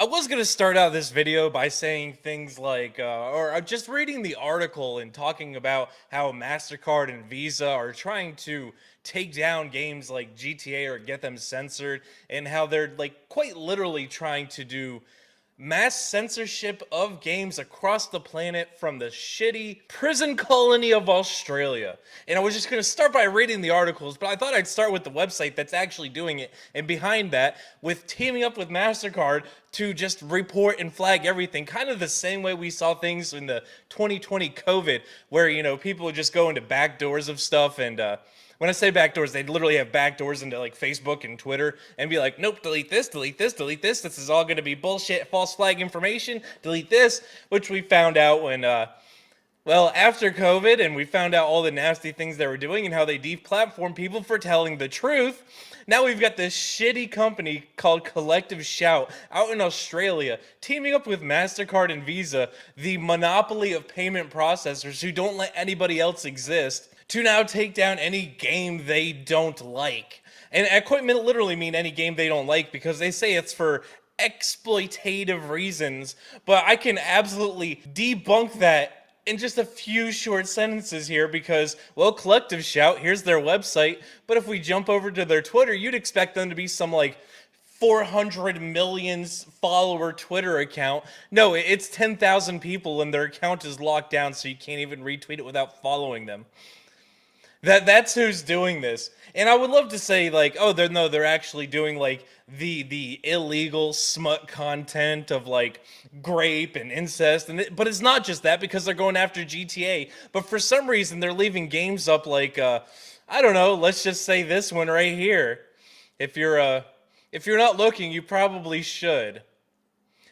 I was going to start out this video by saying things like, or just reading the article and talking about how Mastercard and Visa are trying to take down games like GTA or get them censored, and how they're like quite literally trying to do mass censorship of games across the planet from the shitty prison colony of Australia. And I was just going to start by reading the articles, but I thought I'd start with the website that's actually doing it. And behind that, with teaming up with MasterCard to just report and flag everything, kind of the same way we saw things in the 2020 COVID, where, people would just go into back doors of stuff and, when I say backdoors, they'd literally have backdoors into like Facebook and Twitter and be like, nope, delete this, delete this, delete this. This is all going to be bullshit, false flag information. Delete this, which we found out when, after COVID, and we found out all the nasty things they were doing and how they deplatformed people for telling the truth. Now we've got this shitty company called Collective Shout out in Australia teaming up with MasterCard and Visa, the monopoly of payment processors who don't let anybody else exist, to now take down any game they don't like. And I quite literally mean any game they don't like, because they say it's for exploitative reasons, but I can absolutely debunk that in just a few short sentences here, because, well, Collective Shout, here's their website, but if we jump over to their Twitter, you'd expect them to be some, 400 million follower Twitter account. No, it's 10,000 people, and their account is locked down, so you can't even retweet it without following them. That's who's doing this. And I would love to say, they're actually doing the illegal smut content of grape and incest, but it's not just that, because they're going after GTA. But for some reason they're leaving games up I don't know, let's just say this one right here. If you're not looking, you probably should.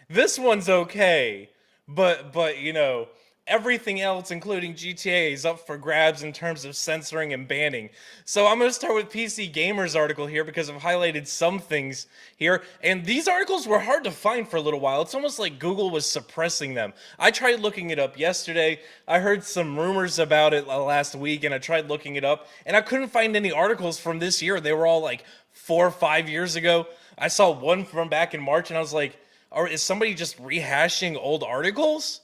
This one's okay, but everything else, including GTA, is up for grabs in terms of censoring and banning. So I'm going to start with PC Gamer's article here, because I've highlighted some things here. And these articles were hard to find for a little while. It's almost like Google was suppressing them. I tried looking it up yesterday. I heard some rumors about it last week, and I tried looking it up, and I couldn't find any articles from this year. They were all 4 or 5 years ago. I saw one from back in March, and I was like, is somebody just rehashing old articles?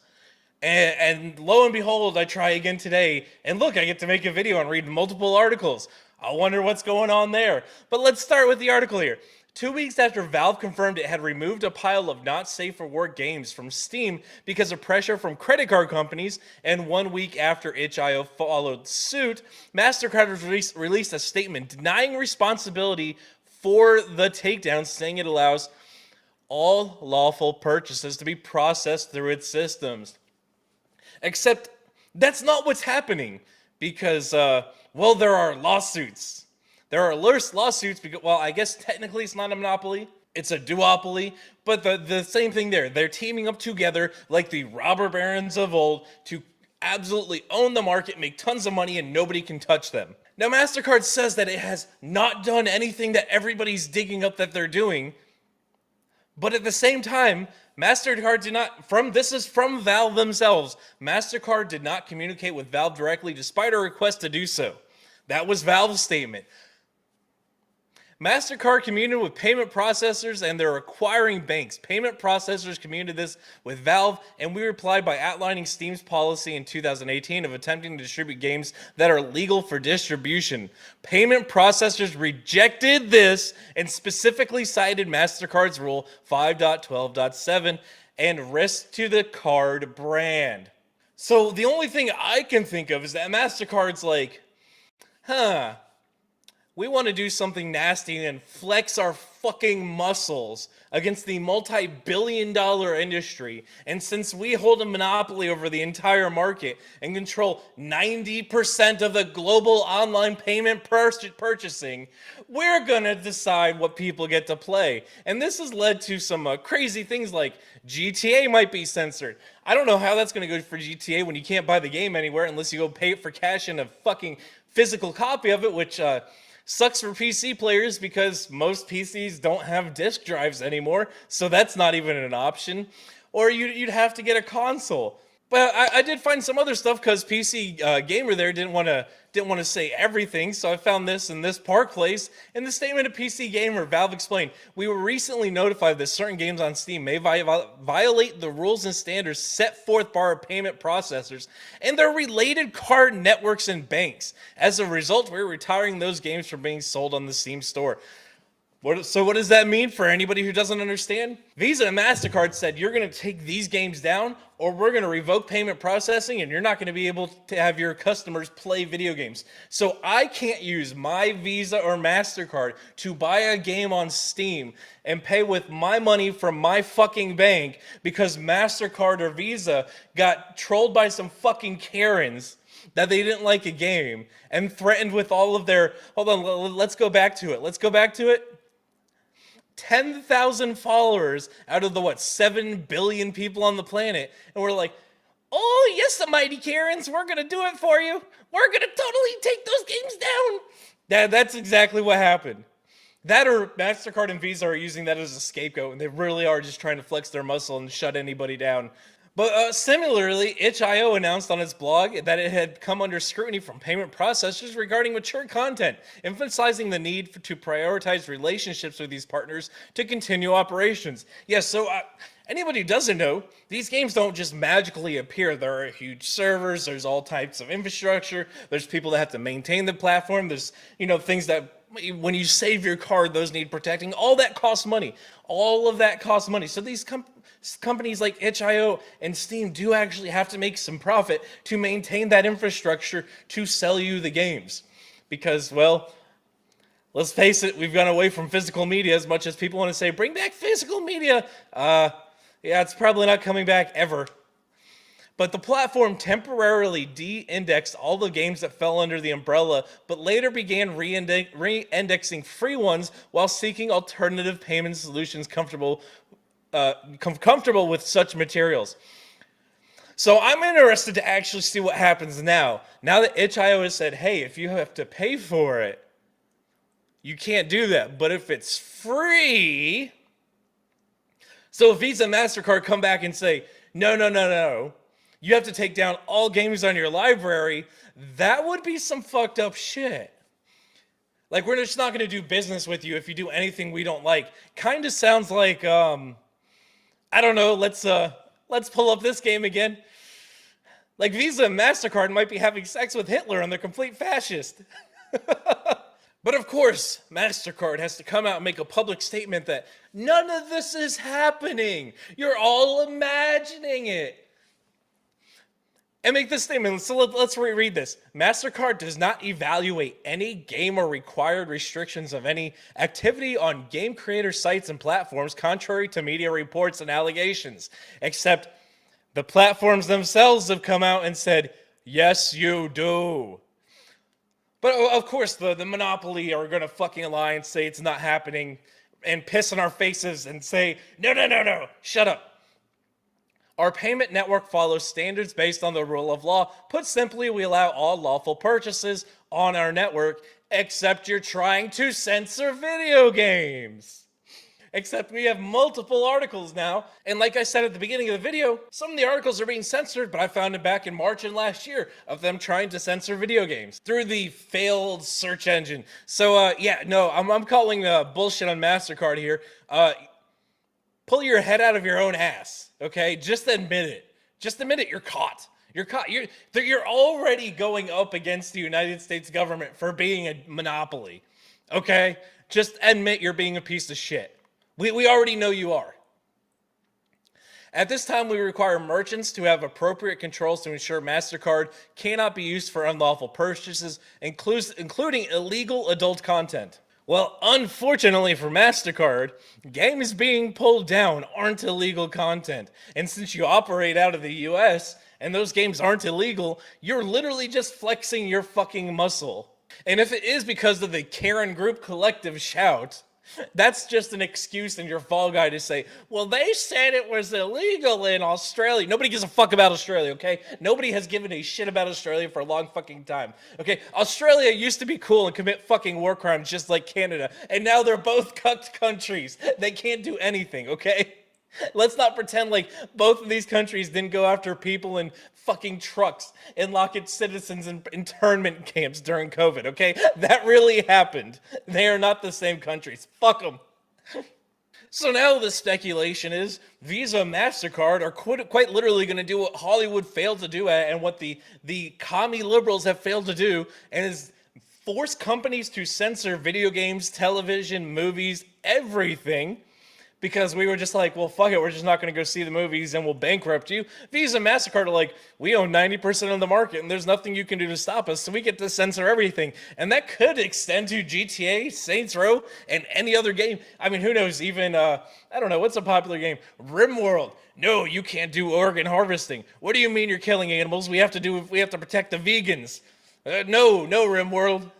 And lo and behold, I try again today, and look, I get to make a video and read multiple articles. I wonder what's going on there. But let's start with the article here. 2 weeks after Valve confirmed it had removed a pile of not safe for work games from Steam because of pressure from credit card companies, and 1 week after itch.io followed suit, Mastercard released a statement denying responsibility for the takedown, saying it allows all lawful purchases to be processed through its systems. Except that's not what's happening, because, there are lawsuits. There are lawsuits because, I guess technically it's not a monopoly. It's a duopoly, but the same thing there. They're teaming up together like the robber barons of old to absolutely own the market, make tons of money, and nobody can touch them. Now, MasterCard says that it has not done anything that everybody's digging up that they're doing, but at the same time, MasterCard did not, this is from Valve themselves, MasterCard did not communicate with Valve directly despite a request to do so. That was Valve's statement. MasterCard communicated with payment processors, and they're acquiring banks. Payment processors communicated this with Valve, and we replied by outlining Steam's policy in 2018 of attempting to distribute games that are legal for distribution. Payment processors rejected this and specifically cited MasterCard's Rule 5.12.7 and risk to the card brand. So the only thing I can think of is that MasterCard's we want to do something nasty and flex our fucking muscles against the multi-billion-dollar industry. And since we hold a monopoly over the entire market and control 90% of the global online payment purchasing, we're gonna decide what people get to play. And this has led to some crazy things like GTA might be censored. I don't know how that's gonna go for GTA when you can't buy the game anywhere unless you go pay it for cash in a fucking physical copy of it, which sucks for PC players because most PCs don't have disk drives anymore, so that's not even an option. Or you'd have to get a console. But I did find some other stuff because PC Gamer there didn't want to say everything, so I found this in this Park Place. In the statement of PC Gamer, Valve explained, "We were recently notified that certain games on Steam may violate the rules and standards set forth by our payment processors and their related card networks and banks. As a result, we're retiring those games from being sold on the Steam store." So what does that mean for anybody who doesn't understand? Visa and MasterCard said you're going to take these games down or we're going to revoke payment processing and you're not going to be able to have your customers play video games. So I can't use my Visa or MasterCard to buy a game on Steam and pay with my money from my fucking bank because MasterCard or Visa got trolled by some fucking Karens that they didn't like a game and threatened with all of their, hold on, let's go back to it. 10,000 followers out of the 7 billion people on the planet, and we're like, "Oh yes, the mighty Karens, we're gonna do it for you. We're gonna totally take those games down." That's exactly what happened. That or MasterCard and Visa are using that as a scapegoat, and they really are just trying to flex their muscle and shut anybody down. But similarly, itch.io announced on its blog that it had come under scrutiny from payment processors regarding mature content, emphasizing the need to prioritize relationships with these partners to continue operations. Yes, so anybody who doesn't know, these games don't just magically appear. There are huge servers, there's all types of infrastructure, there's people that have to maintain the platform, there's, things that when you save your card, those need protecting. All that costs money. All of that costs money. So these companies like itch.io and Steam do actually have to make some profit to maintain that infrastructure to sell you the games. Because, well, let's face it, we've gone away from physical media as much as people want to say, bring back physical media. Yeah, it's probably not coming back ever. But the platform temporarily de-indexed all the games that fell under the umbrella, but later began re-indexing free ones while seeking alternative payment solutions comfortable with such materials. So I'm interested to actually see what happens now. Now that itch.io has said, hey, if you have to pay for it, you can't do that. But if it's free, so if Visa and MasterCard come back and say, no, you have to take down all games on your library, that would be some fucked up shit. Like, we're just not going to do business with you if you do anything we don't like. Kind of sounds like, I don't know, let's pull up this game again. Like, Visa and MasterCard might be having sex with Hitler and they're complete fascist. But of course, MasterCard has to come out and make a public statement that none of this is happening. You're all imagining it. And make this statement. So let's reread this. MasterCard does not evaluate any game or required restrictions of any activity on game creator sites and platforms, contrary to media reports and allegations, except the platforms themselves have come out and said, yes, you do. But of course, the monopoly are going to fucking lie and say it's not happening and piss in our faces and say, no, shut up. Our payment network follows standards based on the rule of law. Put simply, we allow all lawful purchases on our network, except you're trying to censor video games. Except we have multiple articles now. And like I said at the beginning of the video, some of the articles are being censored, but I found it back in March and last year of them trying to censor video games through the failed search engine. So yeah, no, I'm calling bullshit on MasterCard here. Pull your head out of your own ass, okay? Just admit it. Just admit it. You're caught. You're caught. You're already going up against the United States government for being a monopoly, okay? Just admit you're being a piece of shit. We already know you are. At this time, we require merchants to have appropriate controls to ensure MasterCard cannot be used for unlawful purchases, including illegal adult content. Well, unfortunately for MasterCard, games being pulled down aren't illegal content. And since you operate out of the US and those games aren't illegal, you're literally just flexing your fucking muscle. And if it is because of the Karen Group collective shout, that's just an excuse in your fall guy to say, well, they said it was illegal in Australia. Nobody gives a fuck about Australia, okay? Nobody has given a shit about Australia for a long fucking time, okay? Australia used to be cool and commit fucking war crimes just like Canada, and now they're both cucked countries. They can't do anything, okay? Let's not pretend like both of these countries didn't go after people in fucking trucks and lock its citizens in internment camps during COVID, okay? That really happened. They are not the same countries. Fuck them. So now the speculation is Visa, Mastercard are quite literally going to do what Hollywood failed to do and what the commie liberals have failed to do, and is force companies to censor video games, television, movies, everything. Because we were just like, well, fuck it, we're just not going to go see the movies and we'll bankrupt you. Visa and MasterCard are like, we own 90% of the market and there's nothing you can do to stop us, so we get to censor everything. And that could extend to GTA, Saints Row, and any other game. I mean, who knows, even, I don't know, what's a popular game? RimWorld. No, you can't do organ harvesting. What do you mean you're killing animals? We have to protect the vegans. No, RimWorld.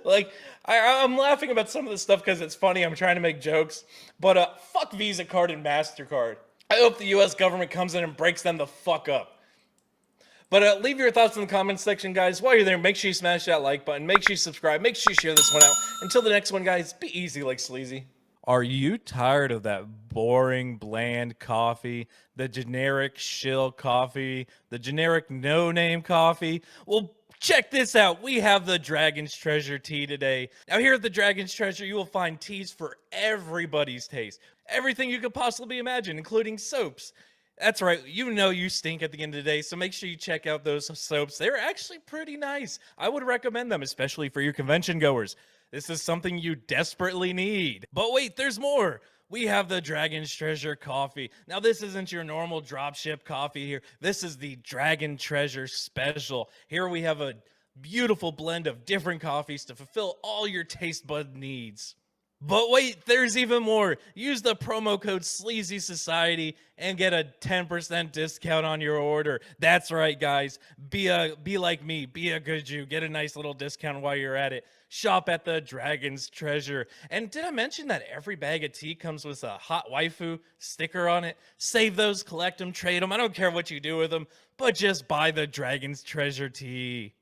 Like, I'm laughing about some of this stuff because it's funny. I'm trying to make jokes. But fuck Visa card and MasterCard. I hope the U.S. government comes in and breaks them the fuck up. But leave your thoughts in the comments section, guys. While you're there, make sure you smash that like button. Make sure you subscribe. Make sure you share this one out. Until the next one, guys, be easy like sleazy. Are you tired of that boring, bland coffee? The generic shill coffee? The generic no-name coffee? Well, check this out. We have the Dragon's Treasure tea today. Now here at the Dragon's Treasure, you will find teas for everybody's taste. Everything you could possibly imagine, including soaps. That's right, you know you stink at the end of the day, so make sure you check out those soaps. They're actually pretty nice. I would recommend them, especially for your convention goers. This is something you desperately need. But wait, there's more. We have the Dragon's Treasure coffee. Now, this isn't your normal dropship coffee here. This is the Dragon Treasure special. Here we have a beautiful blend of different coffees to fulfill all your taste bud needs. But wait, there's even more. Use the promo code Sleazy Society and get a 10% discount on your order. That's right, guys. Be like me. Be a good Jew. Get a nice little discount while you're at it. Shop at the Dragon's Treasure. And did I mention that every bag of tea comes with a hot waifu sticker on it? Save those, collect them, trade them. I don't care what you do with them, but just buy the Dragon's Treasure tea.